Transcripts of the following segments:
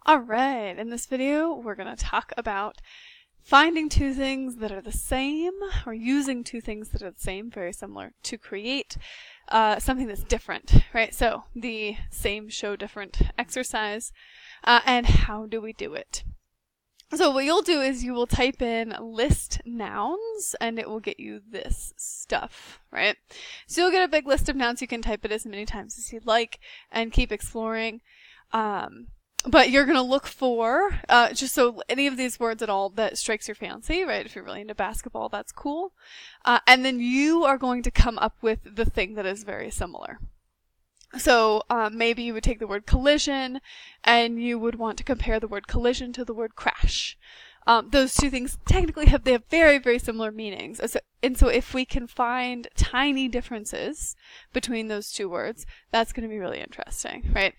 Alright, in this video we're going to talk about finding two things that are the same, or using two things that are the same, very similar, to create something that's different, right? So the same show different exercise, and how do we do it? So what you'll do is you will type in list nouns and it will get you this stuff, right? So you'll get a big list of nouns. You can type it as many times as you'd like and keep exploring. But you're going to look for, just so any of these words at all that strikes your fancy, right? If you're really into basketball, that's cool. And then you are going to come up with the thing that is very similar. So maybe you would take the word collision and you would want to compare the word collision to the word crash. Those two things technically have very, very similar meanings. And so if we can find tiny differences between those two words, that's going to be really interesting, right?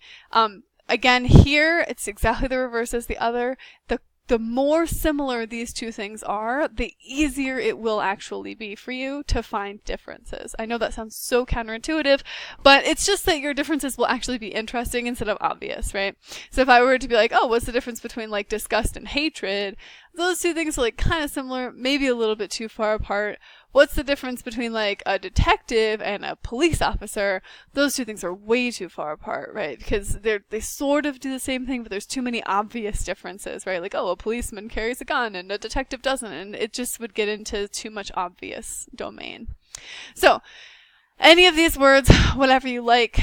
Again, here, it's exactly the reverse as the other. The more similar these two things are, the easier it will actually be for you to find differences. I know that sounds so counterintuitive, but it's just that your differences will actually be interesting instead of obvious, right? So if I were to be like, oh, what's the difference between like disgust and hatred? Those two things are like kind of similar, maybe a little bit too far apart. What's the difference between like a detective and a police officer? Those two things are way too far apart, right? Because they sort of do the same thing, but there's too many obvious differences, right? Like, oh, a policeman carries a gun and a detective doesn't, and it just would get into too much obvious domain. So, any of these words, whatever you like,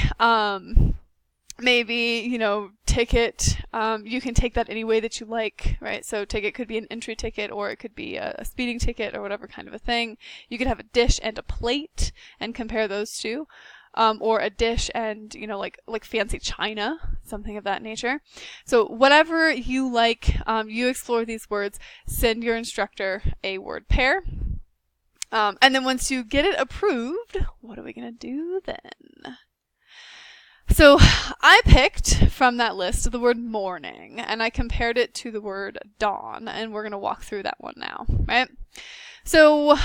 maybe, ticket, you can take that any way that you like, right? So ticket could be an entry ticket, or it could be a speeding ticket, or whatever kind of a thing. You could have a dish and a plate and compare those two. Or a dish and, like fancy china, something of that nature. So whatever you like, you explore these words, send your instructor a word pair. And then once you get it approved, what are we going to do then? So I picked from that list the word morning, and I compared it to the word dawn, and we're going to walk through that one now, right? So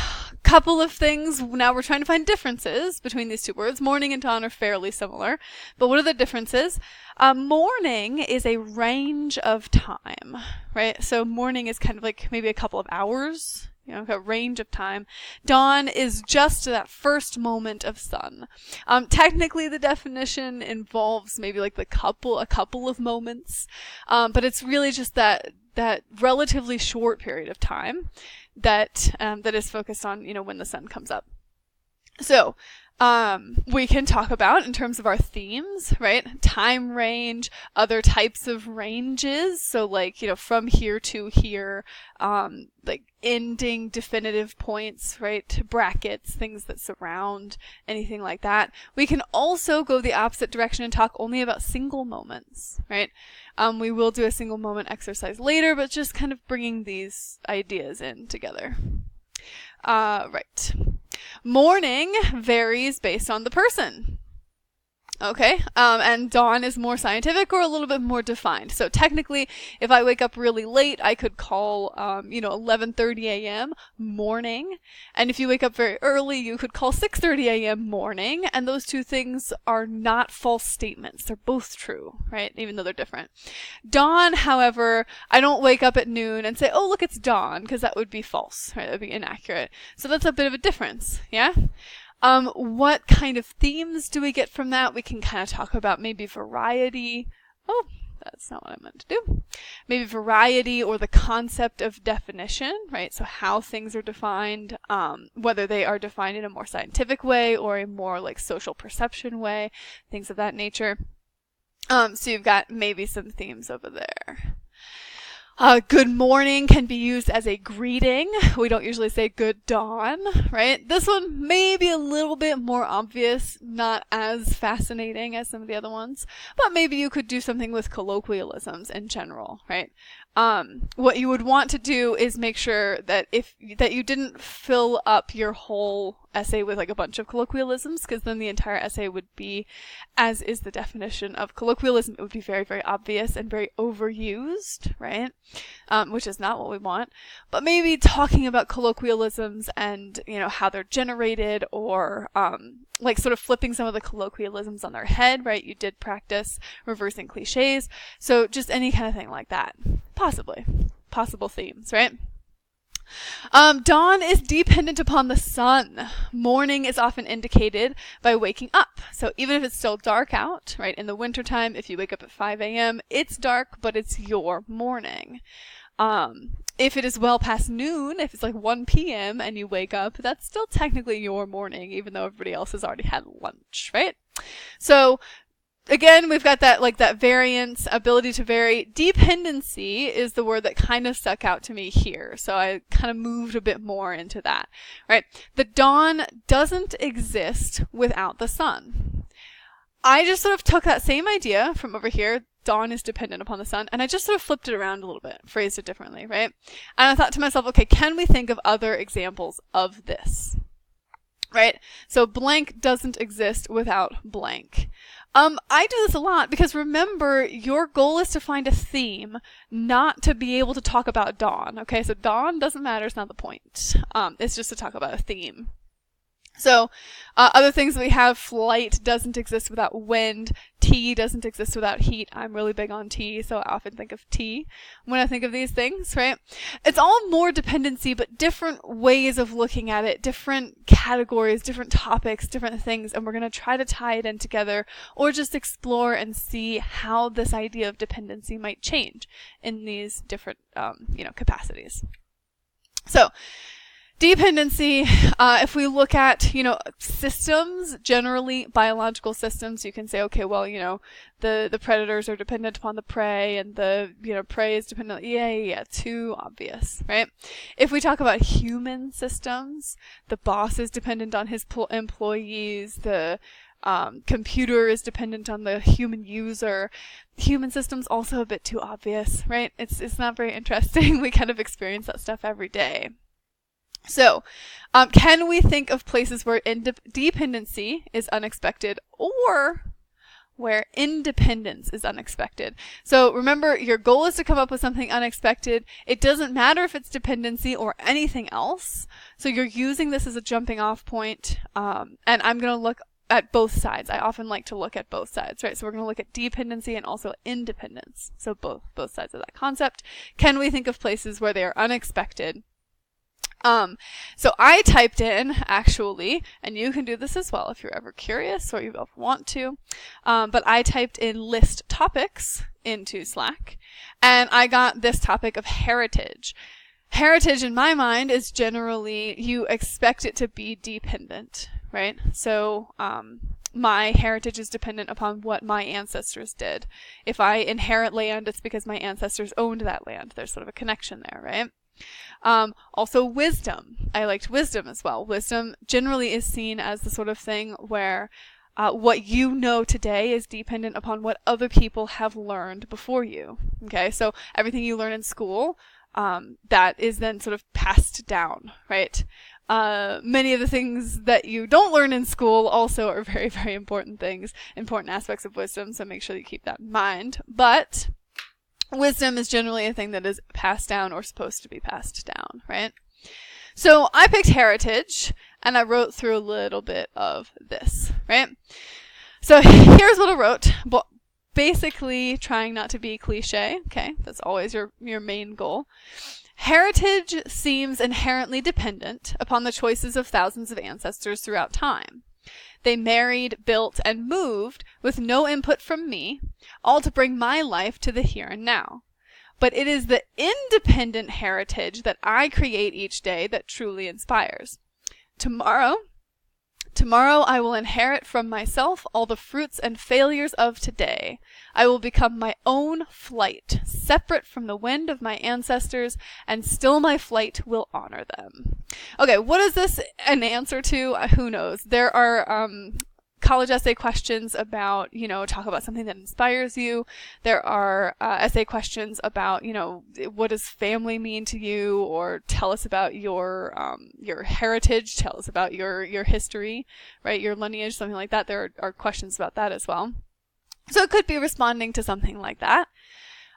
couple of things. Now we're trying to find differences between these two words. Morning and dawn are fairly similar, but what are the differences? Morning is a range of time, right? So morning is kind of like maybe a couple of hours, a range of time. Dawn is just that first moment of sun. Technically, the definition involves maybe like a couple of moments, but it's really just that relatively short period of time that is focused on when the sun comes up. So we can talk about, in terms of our themes, right? Time range, other types of ranges. So like, from here to here, like ending definitive points, right? Brackets, things that surround, anything like that. We can also go the opposite direction and talk only about single moments, right? We will do a single moment exercise later, but just kind of bringing these ideas in together. Right. Morning varies based on the person. Okay, and dawn is more scientific or a little bit more defined. So technically, if I wake up really late, I could call, 11:30 a.m. morning. And if you wake up very early, you could call 6:30 a.m. morning. And those two things are not false statements. They're both true, right? Even though they're different. Dawn, however, I don't wake up at noon and say, oh, look, it's dawn, because that would be false, right? That would be inaccurate. So that's a bit of a difference, yeah? What kind of themes do we get from that? We can kind of talk about maybe variety. Oh, that's not what I meant to do. Maybe variety, or the concept of definition, right? So how things are defined, whether they are defined in a more scientific way or a more like social perception way, things of that nature. So you've got maybe some themes over there. Good morning can be used as a greeting. We don't usually say good dawn, right? This one may be a little bit more obvious, not as fascinating as some of the other ones, but maybe you could do something with colloquialisms in general, right? What you would want to do is make sure that that you didn't fill up your whole essay with like a bunch of colloquialisms, because then the entire essay would be, as is the definition of colloquialism, it would be very, very obvious and very overused, right? Which is not what we want. But maybe talking about colloquialisms and, how they're generated, or like sort of flipping some of the colloquialisms on their head, right? You did practice reversing cliches. So just any kind of thing like that. Possibly. Possible themes, right? Dawn is dependent upon the sun. Morning is often indicated by waking up. So even if it's still dark out, right, in the wintertime, if you wake up at 5 a.m., it's dark, but it's your morning. If it is well past noon, if it's like 1 p.m. and you wake up, that's still technically your morning, even though everybody else has already had lunch, right? So again, we've got that variance, ability to vary. Dependency is the word that kind of stuck out to me here. So I kind of moved a bit more into that, right? The dawn doesn't exist without the sun. I just sort of took that same idea from over here, dawn is dependent upon the sun, and I just sort of flipped it around a little bit, phrased it differently, right? And I thought to myself, okay, can we think of other examples of this? Right? So blank doesn't exist without blank. I do this a lot because remember, your goal is to find a theme, not to be able to talk about dawn. Okay, so dawn doesn't matter, it's not the point. It's just to talk about a theme. So, other things we have, flight doesn't exist without wind, tea doesn't exist without heat. I'm really big on tea, so I often think of tea when I think of these things, right? It's all more dependency, but different ways of looking at it, different categories, different topics, different things, and we're going to try to tie it in together, or just explore and see how this idea of dependency might change in these different, capacities. So, dependency, if we look at, systems, generally biological systems, you can say, okay, well, the predators are dependent upon the prey, and the, prey is dependent, too obvious, right? If we talk about human systems, the boss is dependent on his employees, the computer is dependent on the human user. Human systems also a bit too obvious, right? It's not very interesting. We kind of experience that stuff every day. So, can we think of places where dependency is unexpected or where independence is unexpected? So remember, your goal is to come up with something unexpected. It doesn't matter if it's dependency or anything else. So you're using this as a jumping off point. And I'm going to look at both sides. I often like to look at both sides, right? So we're going to look at dependency and also independence. So both sides of that concept. Can we think of places where they are unexpected? So I typed in, actually, and you can do this as well if you're ever curious or you ever want to, but I typed in list topics into Slack, and I got this topic of heritage. Heritage, in my mind, is generally, you expect it to be dependent, right? So, my heritage is dependent upon what my ancestors did. If I inherit land, it's because my ancestors owned that land. There's sort of a connection there, right? Also wisdom. I liked wisdom as well. Wisdom generally is seen as the sort of thing where what you know today is dependent upon what other people have learned before you. Okay, so everything you learn in school, that is then sort of passed down, right? Many of the things that you don't learn in school also are very, very important things, important aspects of wisdom, so make sure you keep that in mind. But wisdom is generally a thing that is passed down or supposed to be passed down, right? So I picked heritage, and I wrote through a little bit of this, right? So here's what I wrote. Well, basically trying not to be cliche, okay? That's always your main goal. Heritage seems inherently dependent upon the choices of thousands of ancestors throughout time. They married, built, and moved with no input from me, all to bring my life to the here and now. But it is the independent heritage that I create each day that truly inspires. Tomorrow I will inherit from myself all the fruits and failures of today. I will become my own flight, separate from the wind of my ancestors, and still my flight will honor them. Okay, what is this an answer to? Who knows? There are college essay questions about, talk about something that inspires you. There are essay questions about, what does family mean to you, or tell us about your heritage, tell us about your history, right? Your lineage, something like that. There are questions about that as well. So it could be responding to something like that.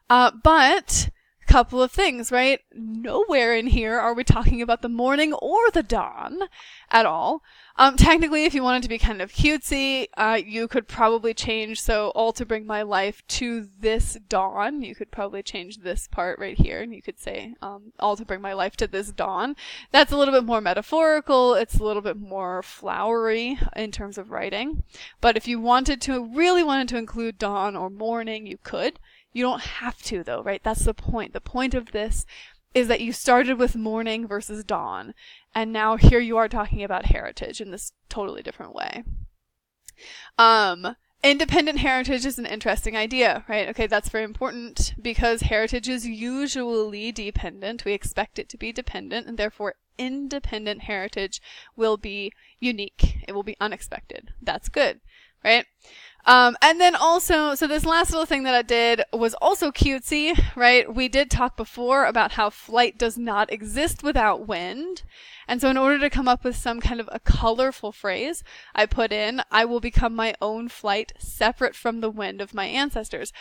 But couple of things, right? Nowhere in here are we talking about the morning or the dawn at all. Technically, if you wanted to be kind of cutesy, you could probably change, so all to bring my life to this dawn. You could probably change this part right here, and you could say, all to bring my life to this dawn. That's a little bit more metaphorical. It's a little bit more flowery in terms of writing. But if you really wanted to include dawn or morning, you could. You don't have to, though, right? That's the point. The point of this is that you started with morning versus dawn, and now here you are talking about heritage in this totally different way. Independent heritage is an interesting idea, right? Okay, that's very important because heritage is usually dependent. We expect it to be dependent, and therefore independent heritage will be unique. It will be unexpected. That's good, right? And then also, so this last little thing that I did was also cutesy, right? We did talk before about how flight does not exist without wind. And so in order to come up with some kind of a colorful phrase, I put in, I will become my own flight separate from the wind of my ancestors.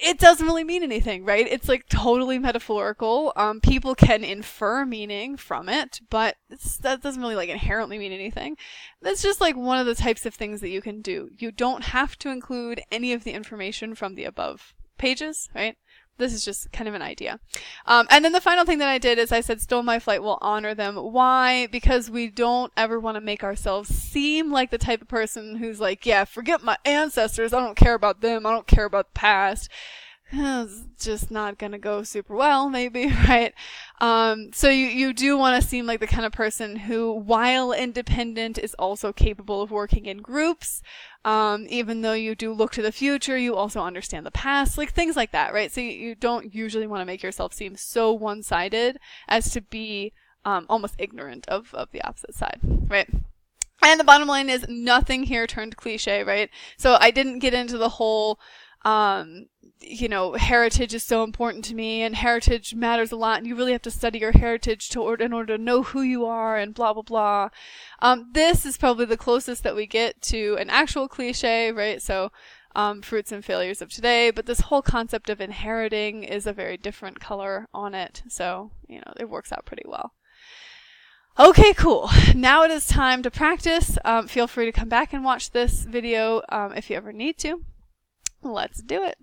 It doesn't really mean anything, right? It's like totally metaphorical. People can infer meaning from it, but that doesn't really like inherently mean anything. That's just like one of the types of things that you can do. You don't have to include any of the information from the above pages, right? This is just kind of an idea. And then the final thing that I did is I said, stole my flight will honor them. Why? Because we don't ever want to make ourselves seem like the type of person who's like, yeah, forget my ancestors. I don't care about them. I don't care about the past. It's just not going to go super well, maybe, right? So you do want to seem like the kind of person who, while independent, is also capable of working in groups. Even though you do look to the future, you also understand the past, like things like that, right? So you don't usually want to make yourself seem so one-sided as to be almost ignorant of the opposite side, right? And the bottom line is nothing here turned cliche, right? So I didn't get into the whole heritage is so important to me and heritage matters a lot and you really have to study your heritage in order to know who you are and blah, blah, blah. This is probably the closest that we get to an actual cliche, right? So, fruits and failures of today, but this whole concept of inheriting is a very different color on it. So, it works out pretty well. Okay, cool. Now it is time to practice. Feel free to come back and watch this video if you ever need to. Let's do it.